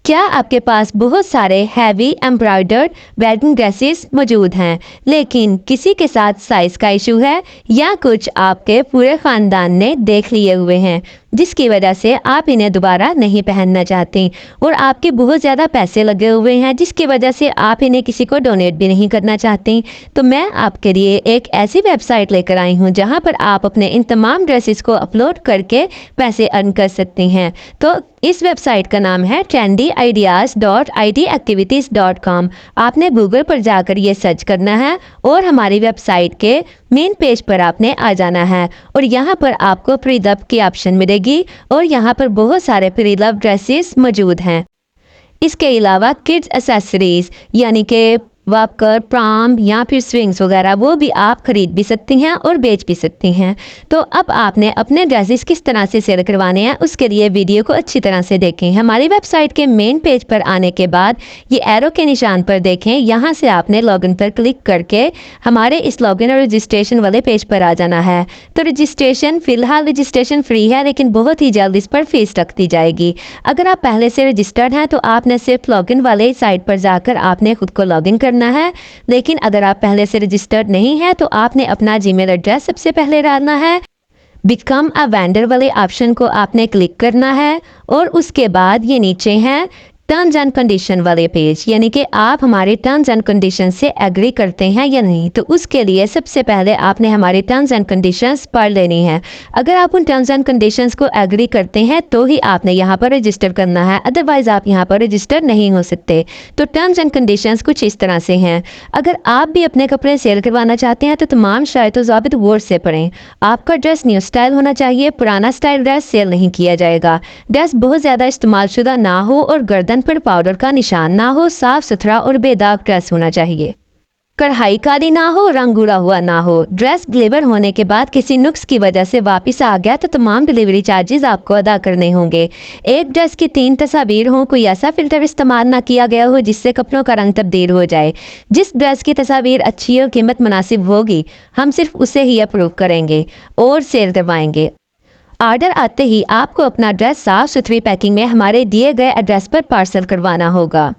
क्या आपके पास बहुत सारे हैवी एम्ब्रॉयडर्ड वेडिंग ड्रेसेस मौजूद हैं लेकिन किसी के साथ साइज का इशू है या कुछ आपके पूरे ख़ानदान ने देख लिए हुए हैं जिसकी वजह से आप इन्हें दोबारा नहीं पहनना चाहते और आपके बहुत ज़्यादा पैसे लगे हुए हैं जिसकी वजह से आप इन्हें किसी को डोनेट भी नहीं करना चाहते, तो मैं आपके लिए एक ऐसी वेबसाइट लेकर आई हूँ जहाँ पर आप अपने इन तमाम ड्रेसेस को अपलोड करके पैसे अर्न कर सकते हैं। तो इस वेबसाइट का नाम है trendyideas.itactivities.com। आपने गूगल पर जाकर ये सर्च करना है और हमारी वेबसाइट के मेन पेज पर आपने आ जाना है और यहाँ पर आपको प्री लव की ऑप्शन मिलेगी और यहाँ पर बहुत सारे प्री लव ड्रेसेस मौजूद हैं। इसके अलावा किड्स एसेसरीज यानी कि वॉकर, प्राम या फिर स्विंग्स वगैरह वो भी आप खरीद भी सकती हैं और बेच भी सकती हैं। तो अब आपने अपने ड्रेसेस किस तरह से सेल करवाने हैं उसके लिए वीडियो को अच्छी तरह से देखें। हमारी वेबसाइट के मेन पेज पर आने के बाद ये एरो के निशान पर देखें, यहाँ से आपने लॉगिन पर क्लिक करके हमारे इस लॉगिन और रजिस्ट्रेशन वाले पेज पर आ जाना है। तो रजिस्ट्रेशन फ़िलहाल रजिस्ट्रेशन फ्री है लेकिन बहुत ही जल्द इस पर फीस रख दी जाएगी। अगर आप पहले से रजिस्टर्ड हैं तो आपने सिर्फ लॉगिन वाले साइट पर जाकर आपने खुद को लॉगिन करना है, लेकिन अगर आप पहले से रजिस्टर्ड नहीं है तो आपने अपना जीमेल एड्रेस सबसे पहले डालना है। बिकम अ वेंडर वाले ऑप्शन को आपने क्लिक करना है और उसके बाद ये नीचे हैं टर्म्स एंड कंडीशन वाले पेज, यानी कि आप हमारे टर्म्स एंड कंडीशन से एग्री करते हैं या नहीं। तो उसके लिए सबसे पहले आपने हमारे टर्म्स एंड कंडीशंस पढ़ लेनी है। अगर आप उन टर्म्स एंड कंडीशंस को एग्री करते हैं तो ही आपने यहाँ पर रजिस्टर करना है, अदरवाइज आप यहाँ पर रजिस्टर नहीं हो सकते। तो टर्म्स एंड कंडीशंस कुछ इस तरह से हैं। अगर आप भी अपने कपड़े सेल करवाना चाहते हैं तो तमाम शर्त और ज़ाबित गौर से पढ़ें। आपका ड्रेस न्यू स्टाइल होना चाहिए, पुराना स्टाइल ड्रेस सेल नहीं किया जाएगा। ड्रेस बहुत ज़्यादा इस्तेमाल शुदा ना हो और गर्दन पर पाउडर का निशान ना हो, साफ सुथरा और बेदाग ड्रेस होना चाहिए। कढ़ाई काली ना हो, रंग उड़ा हुआ ना हो। ड्रेस डिलीवर होने के बाद किसी नुक्स की वजह से वापस आ गया तो तमाम डिलीवरी चार्जेस आपको अदा करने होंगे। एक ड्रेस की 3 तस्वीर हो, कोई ऐसा फिल्टर इस्तेमाल ना किया गया हो जिससे कपड़ों का रंग तब्दील हो जाए। जिस ड्रेस की तस्वीर अच्छी और कीमत मुनासिब होगी हम सिर्फ उसे ही अप्रूव करेंगे और सेल करवाएंगे। ऑर्डर आते ही आपको अपना ड्रेस साफ सुथरी पैकिंग में हमारे दिए गए एड्रेस पर पार्सल करवाना होगा।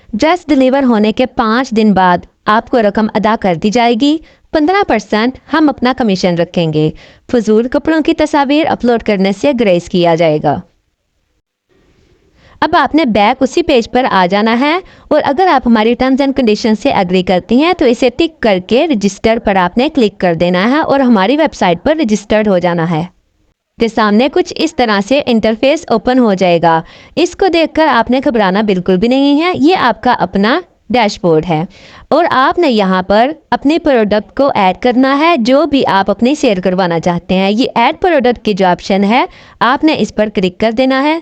ड्रेस डिलीवर होने के 5 दिन बाद आपको रकम अदा कर दी जाएगी। 15% हम अपना कमीशन रखेंगे। फजूल कपड़ों की तस्वीर अपलोड करने से ग्रेस किया जाएगा। अब आपने बैक उसी पेज पर आ जाना है और अगर आप हमारी टर्म्स एंड कंडीशन से एग्री करती हैं तो इसे टिक करके रजिस्टर पर आपने क्लिक कर देना है और हमारी वेबसाइट पर रजिस्टर्ड हो जाना है। के सामने कुछ इस तरह से इंटरफेस ओपन हो जाएगा। इसको देखकर आपने घबराना बिल्कुल भी नहीं है, ये आपका अपना डैशबोर्ड है और आपने यहाँ पर अपने प्रोडक्ट को ऐड करना है जो भी आप अपनी सेल करवाना चाहते हैं। ये ऐड प्रोडक्ट की जो ऑप्शन है आपने इस पर क्लिक कर देना है।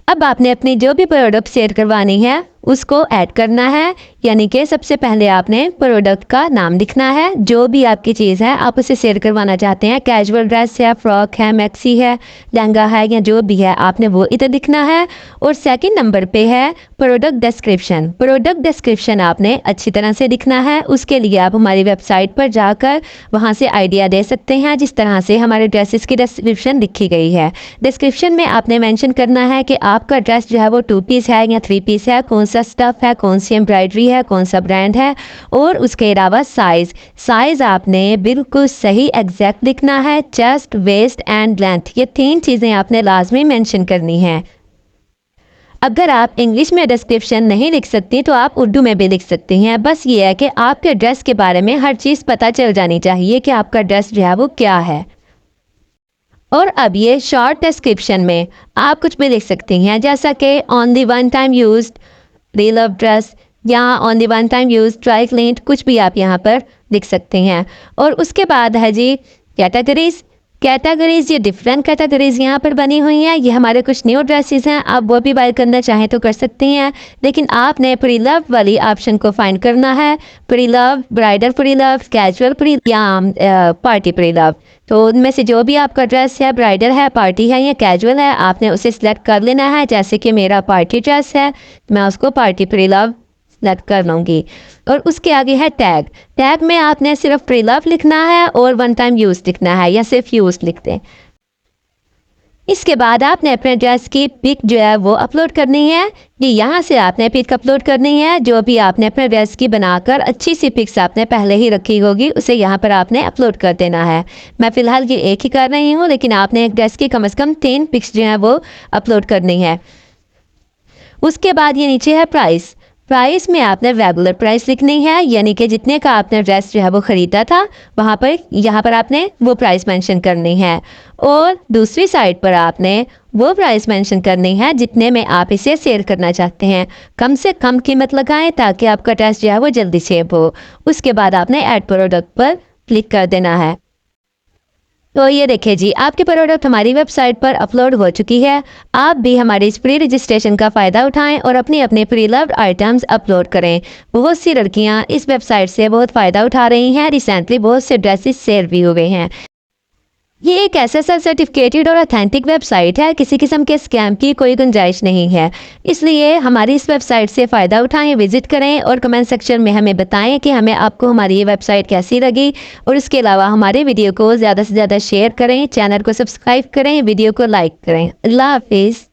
अब आपने अपनी जो भी प्रोडक्ट सेल करवानी है उसको ऐड करना है, यानी कि सबसे पहले आपने प्रोडक्ट का नाम लिखना है। जो भी आपकी चीज़ है आप उसे सेल करवाना चाहते हैं, कैजुअल ड्रेस है, फ्रॉक है, मैक्सी है, लहंगा है या जो भी है आपने वो इधर लिखना है। और सेकंड नंबर पे है प्रोडक्ट डिस्क्रिप्शन। प्रोडक्ट डिस्क्रिप्शन आपने अच्छी तरह से लिखना है। उसके लिए आप हमारी वेबसाइट पर जाकर वहाँ से आइडिया दे सकते हैं जिस तरह से हमारे ड्रेसेस की डिस्क्रिप्शन लिखी गई है। डिस्क्रिप्शन में आपने मेंशन करना है कि आपका ड्रेस जो है वो 2 पीस है या 3 पीस है, कौन सा स्टफ है, कौन सी एम्ब्रॉयडरी है, कौन सा ब्रांड है और उसके अलावा साइज आपने बिल्कुल सही एग्जैक्ट लिखना है। चेस्ट, वेस्ट एंड लेंथ, ये 3 चीज़ें आपने लाजमी मेंशन करनी है। अगर आप इंग्लिश में डिस्क्रिप्शन नहीं लिख सकती तो आप उर्दू में भी लिख सकती हैं। बस ये है कि आपके ड्रेस के बारे में हर चीज़ पता चल जानी चाहिए कि आपका ड्रेस जो है वो क्या है। और अब ये शॉर्ट डिस्क्रिप्शन में आप कुछ भी लिख सकती हैं, जैसा कि only one time used reel of dress या only one time use dry cleaned, कुछ भी आप यहाँ पर लिख सकते हैं। और उसके बाद है जी कैटेगरीज ये डिफरेंट कैटेगरीज यहाँ पर बनी हुई हैं। ये हमारे कुछ न्यू ड्रेसेस हैं, आप वो भी बाय करना चाहें तो कर सकती हैं, लेकिन आपने प्री लव वाली ऑप्शन को फाइंड करना है। Pre love, bridal pre love, casual pre या पार्टी प्री लव। तो उनमें से जो भी आपका ड्रेस है, ब्राइडल है, पार्टी है या कैजुअल है, आपने उसे सिलेक्ट कर लेना है। जैसे कि मेरा पार्टी ड्रेस है, मैं उसको पार्टी प्री लव सेलेक्ट कर लूँगी। और उसके आगे है टैग में आपने सिर्फ प्री लव लिखना है और वन टाइम यूज़ लिखना है या सिर्फ यूज़ लिख दें। इसके बाद आपने अपने ड्रेस की पिक जो है वो अपलोड करनी है। ये यहाँ से आपने पिक अपलोड करनी है। जो भी आपने अपने ड्रेस की बनाकर अच्छी सी पिक्स आपने पहले ही रखी होगी उसे यहाँ पर आपने अपलोड कर देना है। मैं फ़िलहाल ये एक ही कर रही हूँ, लेकिन आपने एक ड्रेस की कम से कम 3 पिक्स जो है वो अपलोड करनी है। उसके बाद ये नीचे है प्राइस। प्राइस में आपने रेगुलर प्राइस लिखनी है, यानी कि जितने का आपने ड्रेस जो है वो ख़रीदा था वहाँ पर यहाँ पर आपने वो प्राइस मेंशन करनी है। और दूसरी साइड पर आपने वो प्राइस मेंशन करनी है जितने में आप इसे सेल करना चाहते हैं। कम से कम कीमत लगाएं ताकि आपका ड्रेस जो है वो जल्दी सेल हो। उसके बाद आपने ऐड प्रोडक्ट पर क्लिक कर देना है। तो ये देखिए जी, आपके प्रोडक्ट हमारी वेबसाइट पर अपलोड हो चुकी है। आप भी हमारे इस फ्री रजिस्ट्रेशन का फ़ायदा उठाएं और अपने अपने प्री लव्ड आइटम्स अपलोड करें। बहुत सी लड़कियां इस वेबसाइट से बहुत फ़ायदा उठा रही हैं। रिसेंटली बहुत से ड्रेसेस सेल भी हुए हैं। ये एक SSL सर्टिफिकेटेड और ऑथेंटिक वेबसाइट है। किसी किस्म के स्कैम की कोई गुंजाइश नहीं है। इसलिए हमारी इस वेबसाइट से फ़ायदा उठाएं, विजिट करें और कमेंट सेक्शन में हमें बताएं कि हमें आपको हमारी ये वेबसाइट कैसी लगी। और इसके अलावा हमारे वीडियो को ज़्यादा से ज़्यादा शेयर करें, चैनल को सब्सक्राइब करें, वीडियो को लाइक करें। अल्लाह हाफिज़।